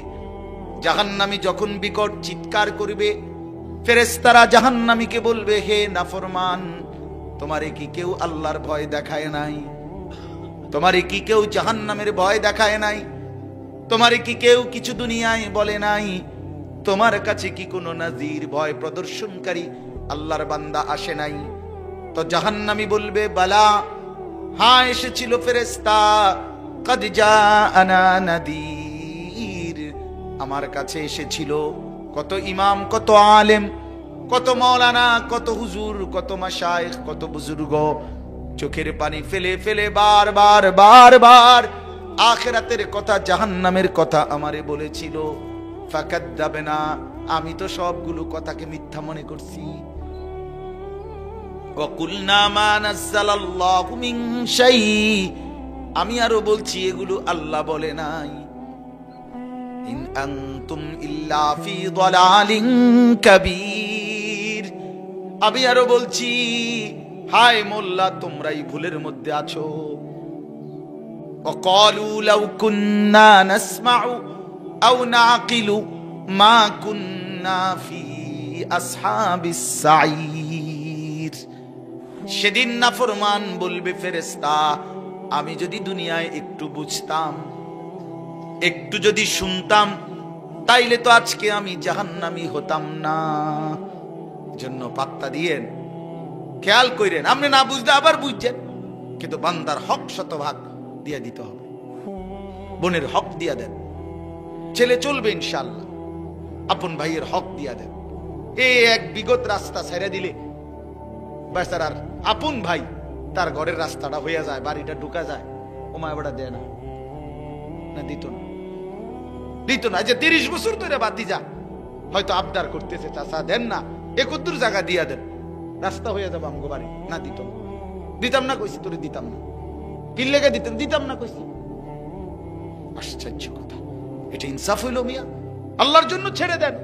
জাহান্নামী যখন বিকট চিৎকার করবে, ফেরেশতারা জাহান্নামীকে বলবে, হে নাফরমান, তোমারে কি কেউ আল্লাহর ভয় দেখায় নাই? তোমারে কি কেউ জাহান্নামের ভয় দেখায় নাই? তোমারে কি কেউ কিছু দুনিয়ায় বলে নাই? তোমার কাছে কি কোনো নাজির, ভয় প্রদর্শনকারী আল্লাহর বান্দা আসে নাই? তো জাহান্নামী বলবে, বালা, হ্যাঁ এসেছিল ফেরেশতা, কদ জাআনা নাদির, আমার কাছে এসেছিল কত ইমাম, কত আলেম, কত মাওলানা, কত হুজুর, কত মাশায়েখ, কত বুজুর্গ চোখের পানি ফেলে ফেলে বারবার বারবার আখিরাতের কথা, জাহান্নামের কথা আমারে বলেছিল। ফাকাদ্দাবনা, আমি তো সবগুলো কথাকে মিথ্যা মনে করছি। ওয়া কুলনা মা নাযালাল্লাহু মিন শাই, আমি আরো বলছি এগুলো আল্লাহ বলে নাই। ইন আনতুম ইল্লা ফি দালালিন কাবীর, আমি আরো বলছি হায় মোল্লা তোমরাই ভুলের মধ্যে আছো। وقالوا لو كنا نسمع أو نعقل ما كنا في أصحاب السعير, সেদিন নাফরমান বলবে ফেরেশতা, আমি যদি দুনিয়ায় একটু বুঝতাম, একটু যদি শুনতাম, তাইলে তো আজকে আমি জাহান্নামী হতাম না। জন্য পাত্তা দিয়েন, খেয়াল করেন, আপনি না বুঝলে আবার বুঝছেন, কিন্তু বান্দার হক শতভাগ দিয়ে দিতে হবে। বোনের হক দিয়া দেন, ছেলে চলবে ইনশাআল্লাহ, আপন ভাইয়ের হক দিয়া দেন। এই এক বিগত রাস্তা ছেড়ে দিলে বেচারার আপন ভাই তার ঘরের রাস্তাটা হইয়া যায়, বাড়িটা ঢুকা যায়, ওমা এবারটা দেয় না, না দিত না, দিত না। যে 30 বছর ধরে বাতিজা হয়তো আবদার করতেছে, চাচা দেন না, 71 জায়গা দিয়া দেন, রাস্তা হইয়া যাবো আমগো বাড়ি, না দিত না। দিতাম না কইছি, তোরে দিতাম না, কি লেগে দিতেন, দিতাম না কইছি। আশ্চর্য কথা, এটা ইনসাফ হইল মিয়া? আল্লাহর জন্য ছেড়ে দেন,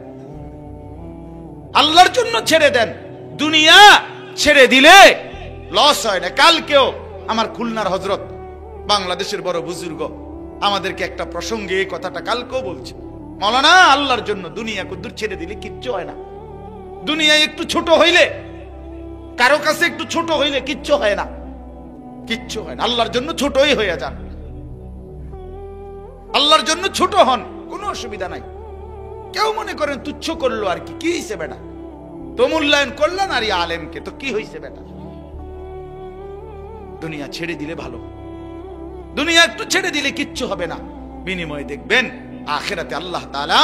আল্লাহর জন্য ছেড়ে দেন। দুনিয়া ছেড়ে দিলে লস হয় না। কালকেও আমার খুলনার হযরত, বাংলাদেশের বড় বুজুর্গ, আমাদেরকে একটা প্রসঙ্গে এই কথাটা কালকেও বলছে, মাওলানা আল্লাহর জন্য দুনিয়া কদ্দুর ছেড়ে দিলে কিচ্ছু হয় না। দুনিয়া একটু ছোট হইলে, কারো কাছে একটু ছোট হইলে কিচ্ছু হয় না, কিচ্ছু হয় না। আল্লাহর জন্য ছোটই হয়ে যান, আল্লাহর জন্য ছোট হন, কোনো অসুবিধা নাই। কেউ মনে করেন তুচ্ছ করলো আর কি, কি হইছে বেটা, তো মূল্যায়ন করলেন আর আলেমকে, তো কি হইছে বেটা। দুনিয়া ছেড়ে দিলে ভালো, দুনিয়া একটু ছেড়ে দিলে কিচ্ছু হবে না। বিনিময়ে দেখবেন আখিরাতে আল্লাহ তাআলা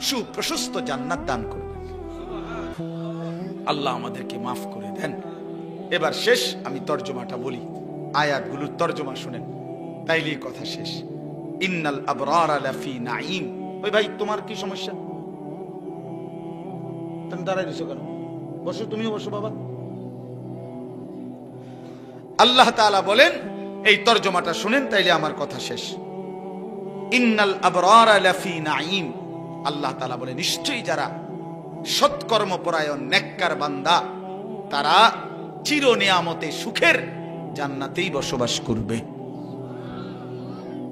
সুপ্রশস্ত জান্নাত দান করবেন। আল্লাহ আমাদেরকে মাফ করে দেন। এবার শেষ, আমি তর্জমাটা বলি, আয়াতগুলোর তর্জমা শুনেন, তাইলেই কথা শেষ। ইন্নাল আবরারা লাফি নাঈম। ওই ভাই তোমার কি সমস্যা, তুমি দাঁড়াই দিছো কেন? বসো, তুমিও বসো বাবা। আল্লাহ তাআলা বলেন, এই তর্জমাটা শুনেন, তাইলে আমার কথা শেষ। ইন্নাল আবরারা লাফি নাঈম, আল্লাহ তাআলা বলেন নিশ্চয়ই যারা সৎকর্মপরায়ণ নেককার বান্দা, তারা চির নিয়ামতে সুখের জান্নাতেই বসবাস করবে।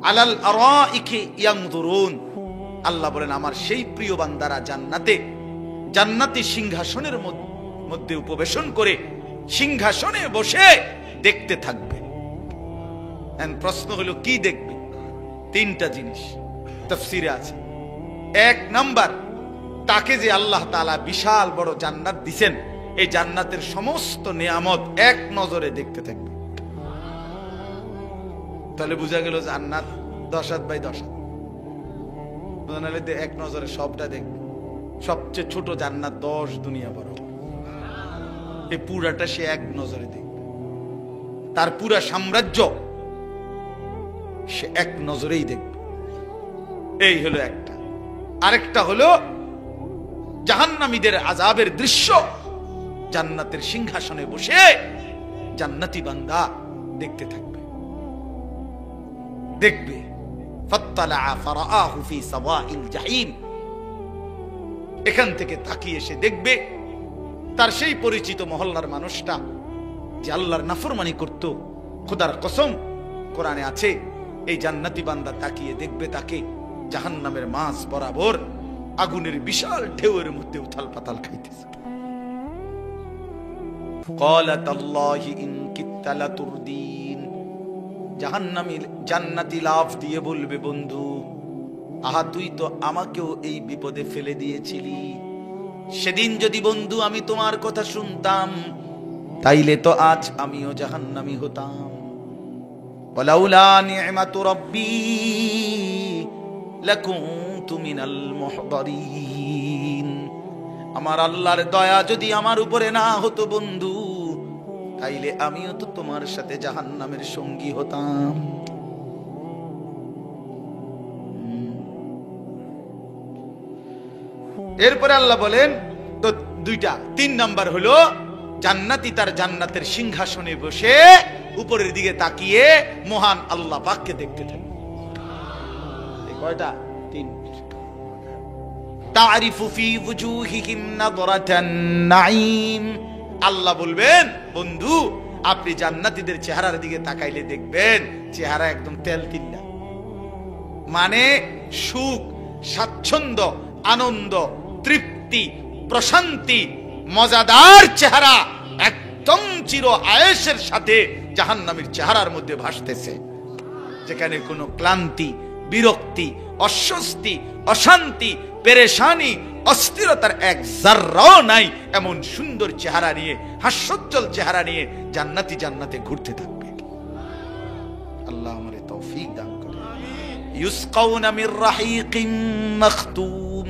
আলাল আরাইকি ইয়ানজুরুন, আল্লাহ বলেন আমার সেই প্রিয় বান্দারা জান্নাতে, জান্নাতি সিংহাসনের মধ্যে উপবেশন করে সিংহাসনে বসে দেখতে থাকবে। প্রশ্ন হলো কি দেখবে? 3টা জিনিস তাফসীরে আছে। 1 নাম্বার, তাকে যে আল্লাহ তাআলা বিশাল বড় জান্নাত দিবেন, এই জান্নাতের সমস্ত নিয়ামত এক নজরে দেখতে থাকবে। তাহলে বোঝা গেল জান্নাত 10 হাত বাই 10 হাত, বুঝালে এক নজরে সবটা দেখবে। সবচেয়ে ছোট জান্নাত 10 দুনিয়া বড়, এই পুরাটা সে এক নজরে দেখবে। তার পুরা সাম্রাজ্য সে এক নজরেই দেখবে। এই হলো একটা। আরেকটা হলো জাহান্নামীদের আযাবের দৃশ্য, জান্নাতের সিংহাসনে বসে জান্নাতি বান্দা দেখতে থাকবে, দেখবে। ফাত্তালা ফারাআহু ফি সাওয়াইল জাহিম, এখান থেকে তাকিয়ে এসে দেখবে তার সেই পরিচিত মহল্লার মানুষটা যে আল্লাহর নাফরমানি করত। খোদার কসম, কোরআনে আছে, এই জান্নাতি বান্দা তাকিয়ে দেখবে তাকে জাহান্নামের মাঝ বরাবর আগুনের বিশাল ঢেউয়ের মধ্যে উথাল পাতাল খাইতেছে। ক্বালাত আল্লাহি ইন কিত্তা লাতুরদিন, জাহান্নামী জান্নাতি লাফ দিয়ে বলবে, বন্ধু আহা তুই তো আমাকেও এই বিপদে ফেলে দিয়েছিলি। সেদিন যদি বন্ধু আমি তোমার কথা শুনতাম, তাইলে তো আজ আমিও জাহান্নামী হতাম। ওয়ালাউলা নি'মাতু রাব্বী লাকুনতু মিনাল মুহদারিন। আমার আল্লাহর দয়া যদি আমার উপরে না হতো বন্ধু, তাইলে আমিও তো তোমার সাথে জাহান্নামের সঙ্গী হতাম। এরপরে আল্লাহ বলেন তো দুইটা, 3 নাম্বার হলো জান্নাতি তার জান্নাতের সিংহাসনে বসে উপরের দিকে তাকিয়ে মহান আল্লাহ পাককে দেখতে থাকে। এই কয়টা? 3। তারিফু ফি ওয়ুজুহিহিম নাযরাতান নাঈম। আল্লাহ বলবেন বন্ধু আপনি জান্নাতীদের চেহারার দিকে তাকাইলে দেখবেন চেহারা একদম তেলতিল্লা, মানে সুখ, স্বাচ্ছন্দ্য, আনন্দ, তৃপ্তি, প্রশান্তি, মজাদার চেহারা একদম চির আয়েশের সাথে জাহান্নামীর চেহারার মধ্যে ভাসতেছে, যেখানে কোনো ক্লান্তি, বিরক্তি, অস্বস্তি, অশান্তি, পেরেশানি, অস্থিরতার এক জাররাও নাই। এমন সুন্দর চেহারা নিয়ে, হাস্যোজ্জ্বল চেহারা নিয়ে জান্নাতি জান্নাতে ঘুরতে থাকবে। আল্লাহ আমারে তৌফিক দান করে। ইউসকাউনা মির রাহিকিম মাখতুম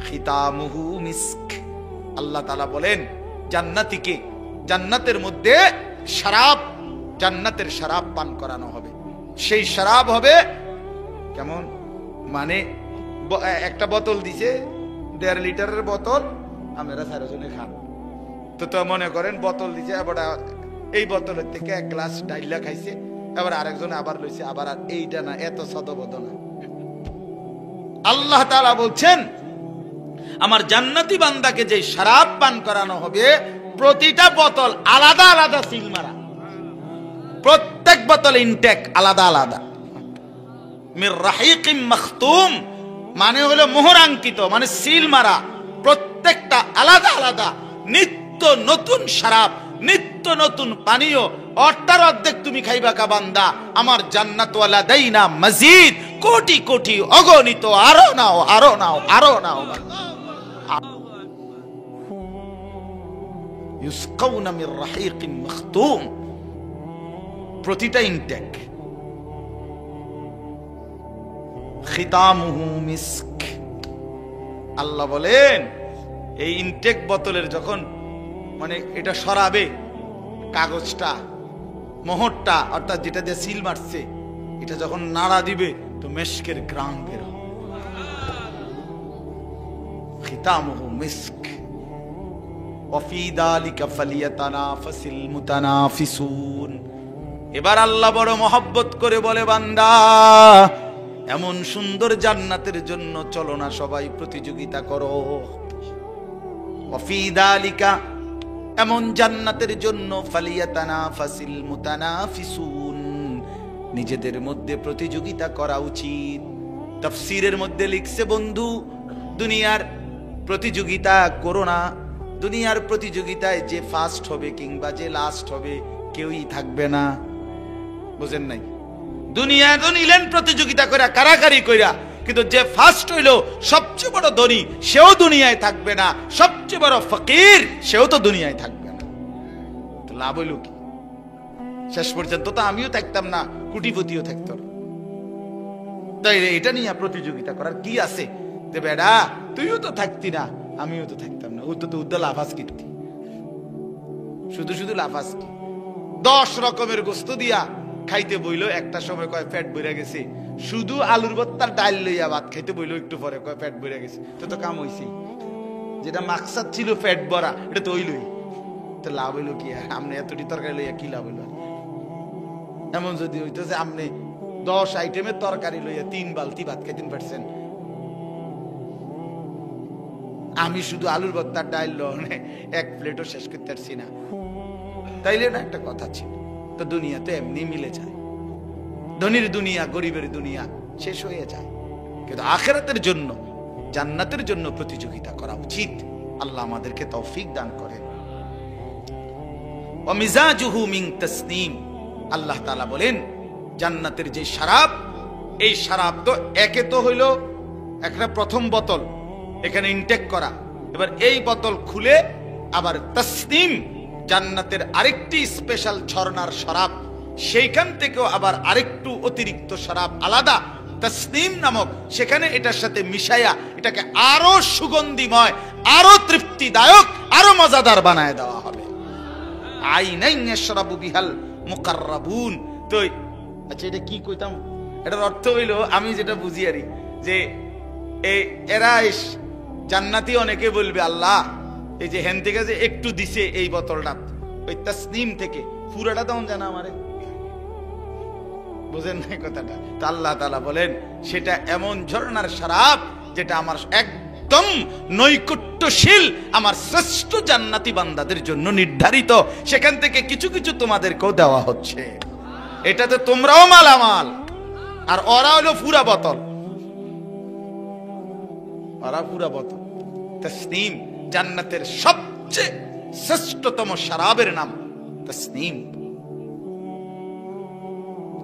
খিতামুহু মিস্ক। আল্লাহ তাআলা বলেন জান্নাতীকে জান্নাতের মধ্যে শরাব, জান্নাতের শরাব পান করানো হবে। সেই শরাব হবে কেমন, মানে একটা বোতল দিছে 1.5 লিটারের বোতল, আমরা 4 জনে খান তো মনে করেন বোতল দিছে, আবার এই বোতলের থেকে 1 গ্লাস ডাইলা খাইছে, আবার আরেকজন আবার লইছে, আবার আর এইটা না, এত সদবদ না। আল্লাহ তাআলা বলছেন আমার জান্নাতি বান্দাকে যে শরাব পান করানো হবে প্রতিটা বোতল আলাদা আলাদা সিল মারা, প্রত্যেক বোতল ইনটেক আলাদা আলাদা। মির রাহিকিম মাখতুম মানে হলো মোহরাঙ্কিত, মানে সিল মারা, প্রত্যেকটা আলাদা আলাদা। নিত্য নতুন শরাব, নিত্য নতুন পানীয়, অর্থাৎ অর্ধেক তুমি খাইবা কা বান্দা, আমার জান্নাতওয়ালা দাইনা মজিদ, কোটি কোটি অগণিত, আরো নাও আরো নাও আরো নাও। ইউসকাউনা মির রাহিকিম মাখতুম, প্রতিটা ইনটেক। খিতামুহু মিস্ক। আল্লাহ বলেন এই ইনটেক বোতলের যখন মানে এটা সরাবে, কাগজটা, মোহরটা অর্থাৎ যেটা দিয়ে সিল মারছে, এটা যখন নাড়া দিবে তো মেশকের গ্রাম বের হবে। খিতামুহু মিস্ক ওয়াফি যালিকা ফালিয়াতানাফাসিল মুতানাফিসুন। এবার আল্লাহ বড় মহব্বত করে বলে বান্দা এমন সুন্দর জান্নাতের জন্য চলো না সবাই প্রতিযোগিতা করো। ওয়াফি যালিকা, এমন জান্নাতের জন্য ফালিয়াতানাফাসিল মুতানাফিসুন, নিজেদের মধ্যে প্রতিযোগিতা করা উচিত। তাফসীরের মধ্যে লিখছে বন্ধু দুনিয়ার প্রতিযোগিতা করো না, দুনিয়ার প্রতিযোগিতায় যে ফার্স্ট হবে কিংবা যে লাস্ট হবে কেউই থাকবে না। বুঝেন নাই? দুনিয়া তো নিলেন প্রতিযোগিতা করে, কারাকারি কইরা, কিন্তু যে ফার্স্ট হইল সবচেয়ে বড় ধনী সেও দুনিয়ায় থাকবে না, সবচেয়ে বড় ফকির সেও তো দুনিয়ায় থাকবে না। তো লাভ হইল কি? শেষ পর্যন্ত তো আমিও থাকতাম না, কোটিপতিও থাকতো না। তাই এটা নিয়ে প্রতিযোগিতা করার কি আছে? যে বেড়া তুইও তো থাকতি না, আমিও তো থাকতাম না, উদ্দা লাফাস কীর্তি, শুধু শুধু লাফাস কি। 10 রকমের গোস্ত দিয়া খাইতে বইল, একটা সময় কয় পেট ভরে গেছে, শুধু আলুর ভর্তার ডাল লইয়া ভাত খাইতে বইল, একটু পরে কয় পেট ভরে গেছে। তো কাম হইছে, যেটা মাকসাদ ছিল পেট ভরা এটা তো হইলই, তো লাভ হইল কি? আপনি এতটি তরকারি লইয়া কি লাভ হইল? এমন যদি হইতো যে আপনি 10 আইটেমের তরকারি লইয়া 3 বালতি ভাত খাইতেন পারছেন, আমি শুধু আলুর ভর্তার ডাল লনে 1 প্লেটও শেষ করতে পারছি না, তাইলে না একটা কথা ছিল। তো দুনিয়া তো এমনি মিলে যায়, ধনীর দুনিয়া গরিবের দুনিয়া শেষ হয়ে যায়, কিন্তু আখিরাতের জন্য, জান্নাতের জন্য প্রতিযোগিতা করা উচিত। আল্লাহ আমাদেরকে তৌফিক দান করেন। ওয়া মিজাজুহু মিন তাসনিম। আল্লাহ তাআলা বলেন জান্নাতের যে শরাব, এই শরাব তো একে তো হইল একটা প্রথম বোতল এখানে ইনটেক করা, এবার এই বোতল খুলে আবার তাসনিম, জান্নাতের আরেকটি স্পেশাল ঝর্ণার শরাব সেইখান থেকেও আবার আরেকটু অতিরিক্ত শরাব আলাদা তাসনিম নামক, সেখানে এটার সাথে মিশাইয়া এটাকে আরো সুগন্ধিময়, আরো তৃপ্তিদায়ক, আরো মজাদার বানায় দেওয়া হবে। আইনাইন ইয়াশরাবু বিহাল মুকাররাবুন। তো আচ্ছা, এটা কি কইতাম? এটার অর্থ হইল, আমি যেটা বুঝি আরি, যে এরা জান্নাতি অনেকে বলবে, আল্লাহ এই যে হেন থেকে যে একটু দিছে এই বোতলটা, ওই তাসনিম থেকে পুরাটা দাও জানা আমারে, বুঝেন না কথাটা? তো আল্লাহ তাআলা বলেন সেটা এমন ঝর্ণার শরাব যেটা আমার একদম নৈকট্যশীল, আমার শ্রেষ্ঠ জান্নাতি বান্দাদের জন্য নির্ধারিত। সেখান থেকে কিছু কিছু তোমাদেরকেও দেওয়া হচ্ছে। এটাতে তোমরাও মালামাল, আর ওরা হলো পুরা বোতল, ওরা পুরা বোতল। তাসনিম জান্নাতের সবচেয়ে শ্রেষ্ঠতম শরাবের নাম তাসনিম।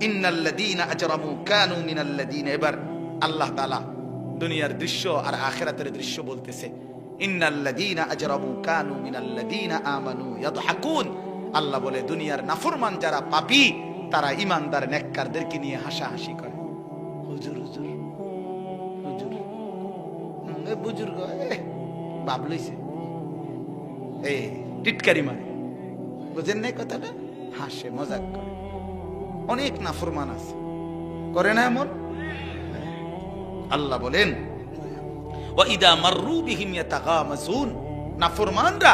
ইন্নাল্লাযীনা আজরামু কানু মিনাল্লাযীনা, এবার আল্লাহ তাআলা দুনিয়ার দৃশ্য আর আখিরাতের দৃশ্য বলতেছে। ইন্নাল্লাযীনা আজরামু কানু মিনাল্লাযীনা আমানু ইয়াদহাকুন। আল্লাহ বলে দুনিয়ার নাফরমান যারা পাপী, তারা ঈমানদার নেককারদেরকে নিয়ে হাসাহাসি করে। হুজুর হুজুর হুজুর, এ বুজুর্গ বাপ লইছে, এ টিটকারি মারে, বুঝেন না কথাটা? হাসে মজাক করে। অনেক নাফরমান আছে, করে না এমন? আল্লাহ বলেন ওয়া ইদা মাররু বিহিম ইয়াতাগামাসুন, নাফরমানরা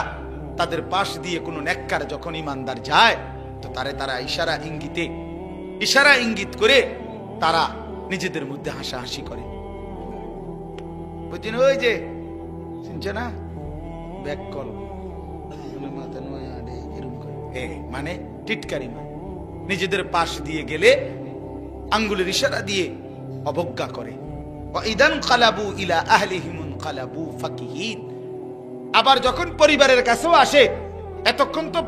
তাদের পাশ দিয়ে কোনো নেককার যখন ঈমানদার যায়, তো তারা ইশারা ইঙ্গিত করে তারা নিজেদের মধ্যে হাসাহাসি করে। বুঝছেন? ওই যে শুনছে না, ব্যাক কল মাথা নয় এরকম করে, মানে টিটকারি মানে। নিজেদের পাশ দিয়ে গেলে আঙ্গুলের ইশারা দিয়ে অবজ্ঞা করে। ইদান কালাবু ইলা আহলিহিম কালাবু ফাকিহিন। আবার যখন পরিবারের কাছেও আসে, এতক্ষণ তো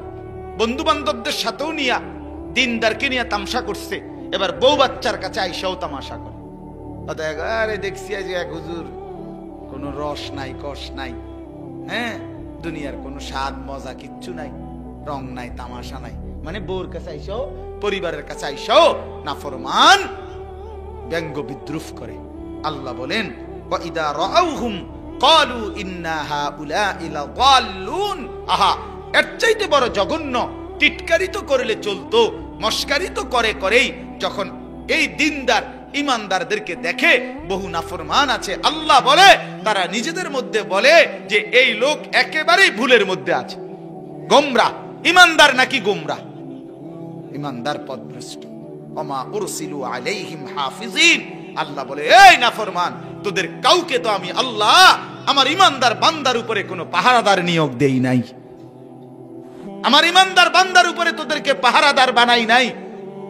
বন্ধু বান্ধবদের সাথেও নিয়া দিনদারকে নিয়ে তামসা করছে, এবার বউ বাচ্চার কাছে আইসাও তামাশা করে। আরে দেখছি আজ এক হুজুর, কোনো রস নাই, কষ নাই, হ্যাঁ, দুনিয়ার কোনো স্বাদ মজা কিচ্ছু নাই, রং নাই, তামাশা নাই, মানে বউর কাছে আইসাও, পরিবারের কাছে আইসাও নাফরমান ব্যঙ্গ বিদ্রুপ করে। আল্লাহ বলেন ওয়া ইদা রাআউহুম ক্বালু ইন্না হাউলাঈ লাযাল্লুন। আহা, এর চাইতে বড় জঘন্য টিটকারি তো করলে চলতো, মস্কারি তো করেই যখন এই দিনদার ঈমানদারদেরকে দেখে বহু নাফরমান আছে, আল্লাহ বলে তারা নিজেদের মধ্যে বলে যে এই লোক একেবারেই ভুলের মধ্যে আছে, গোমরাহ। ঈমানদার নাকি গোমরাহ? ঈমানদার পথভ্রষ্ট। ওমা উরসিলু আলাইহিম হাফিজিন। আল্লাহ বলে এই নাফরমান, তোদের কাউকে তো আমি আল্লাহ আমার ঈমানদার বান্দার উপরে কোনো পাহারাদার নিয়োগ দেই নাই, আমার ঈমানদার বান্দার উপরে তোদেরকে পাহারাদার বানাই নাই,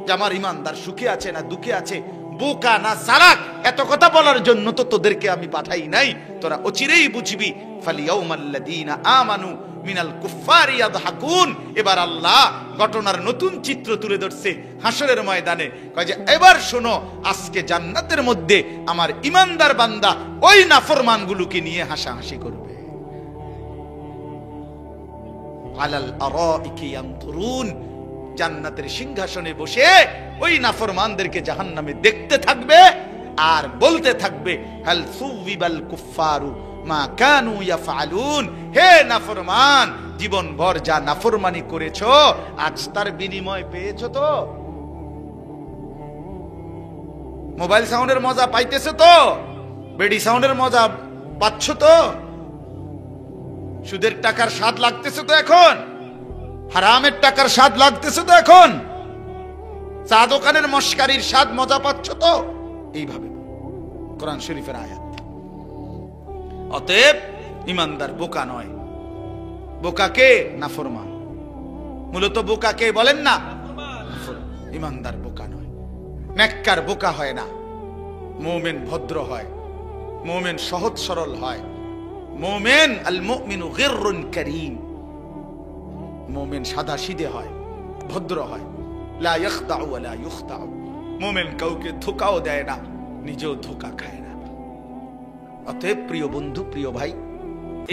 যে আমার ঈমানদার সুখে আছে না দুঃখে আছে, বোকা না চালাক, এত কথা বলার জন্য তো তোদেরকে আমি পাঠাই নাই। তোরা অচিরেই বুঝবি। ফালিয়াউমাল্লাযীনা আমানু মিনাল কুফফারি ইয়াদহাকুন। এবার আল্লাহ ঘটনার নতুন চিত্র তুলে ধরছে হাসরের ময়দানে, কয় যে এবার শোনো, আজকে জান্নাতের মধ্যে আমার ঈমানদার বান্দা ওই নাফরমানগুলোকে নিয়ে হাসাহাসি করবে। আলাল আরাইকি ইয়ানতুরুন। জান্নাতের সিংহাসনে বসে ওই নাফরমানদেরকে জাহান্নামে দেখতে থাকবে আর বলতে থাকবে হাল সুবিবাল কুফফারু মা কানু ইয়াফআলুন। হে নাফরমান, জীবন ভর যা নাফরমানি করেছো, আজ তার বিনিময় পেয়েছো তো? মোবাইল সাউন্ডের মজা পাইতেছো তো? বেডি সাউন্ডের মজা পাচ্ছ তো? সুদের টাকার স্বাদ লাগতেছে তো এখন? হারামের টাকার স্বাদ লাগতেছে তো এখন? চা দোকানের মস্কারির স্বাদ মজা পাচ্ছ তো? এইভাবে কোরআন শরীফের আয়াত। অতএব ঈমানদার বোকা নয়। বোকাকে? নাফরমান। মূলত বোকাকে বলেন না, ঈমানদার বোকা নয়। নেককার বোকা হয় না। মুমিন ভদ্র হয়, মুমিন সহজ সরল হয়। মুমিন আল মুমিনু গিররুন কারীম। মুমিন সাদাসিধে হয়, ভদ্র হয়। লা ইয়াখদাউ ওয়া লা ইউখদাউ। মুমিন কাউকে ধোঁকাও দেয় না, নিজেও ধোঁকা খায় না। অতএব প্রিয় বন্ধু, প্রিয় ভাই,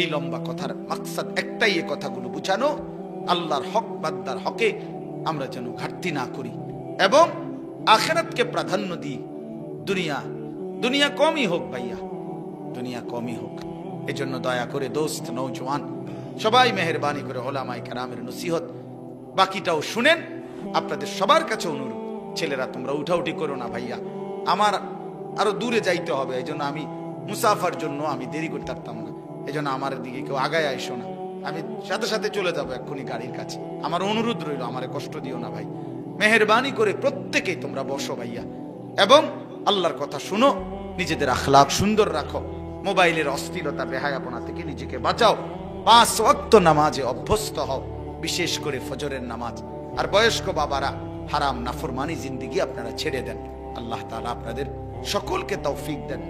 এই লম্বা কথার মাকসাদ একটাই, এই কথাগুলো বুঝানো, আল্লাহর হক বান্দার হকে আমরা যেন ঘাটতি না করি, এবং আখিরাতকে প্রাধান্য দিই। দুনিয়া কমই হোক ভাইয়া, দুনিয়া কমই হোক। এজন্য দয়া করে দোস্ত নওজওয়ান সবাই মেহেরবানি করে ওলামায়ে কেরামের নসিহত বাকিটাও শুনেন। আপনাদের সবার কাছে অনুরোধ, ছেলেরা তোমরা উঠাউঠি করো না ভাইয়া, আমার আরো দূরে যাইতে হবে। এই জন্য আমি মুসাফার জন্য আমি দেরি করতে পারতাম না, এই জন্য আমার দিকে কেউ আগায় আইসো না, আমি সাথে সাথে চলে যাবো এক্ষুনি গাড়ির কাছে। আমার অনুরোধ রইল, আমারে কষ্ট দিও না ভাই। মেহেরবানি করে প্রত্যেকেই তোমরা বসো ভাইয়া, এবং আল্লাহর কথা শুনো, নিজেদের আখলাক সুন্দর রাখো, মোবাইলের অশ্লীলতা বেহায়াপনা থেকে নিজেকে বাঁচাও, 5 ওয়াক্ত নামাজে অভ্যস্ত হও, বিশেষ করে ফজরের নামাজ। আর বয়স্ক বাবারা হারাম নাফরমানি জিন্দেগি আপনারা ছেড়ে দেন। আল্লাহ তাআলা আপনাদের সকলকে তৌফিক দেন।